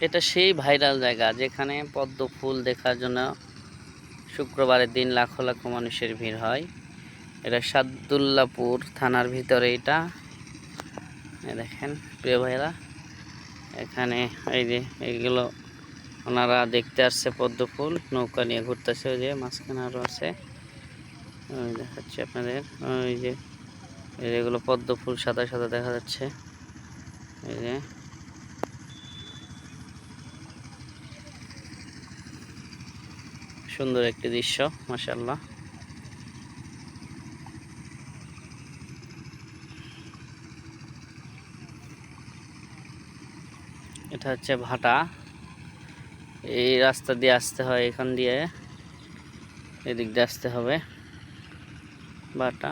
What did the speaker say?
এটা সেই ভাইরাল জায়গা যেখানে পদ্ম ফুল দেখার জন্য শুক্রবারের দিন লাখো লাখো মানুষের ভিড় হয়। এটা সাদুল্লাপুর থানার ভিতরে। এটা দেখেন প্রিয় ভাইরা, এখানে এই যে এইগুলো ওনারা দেখতে আসছে পদ্ম ফুল, নৌকা নিয়ে ঘুরতেছে। ওই যে মাঝখানে আরও আছে, ওই দেখাচ্ছি আপনাদের। ওই যে এগুলো পদ্ম ফুল সাদা সাদা দেখা যাচ্ছে। এই যে সুন্দর একটি দৃশ্য, মাশাআল্লাহ। এটা হচ্ছে ভাটা। এই রাস্তা দিয়ে আসতে হয়, এখান দিয়ে এদিক দিয়ে আসতে হবে ভাটা।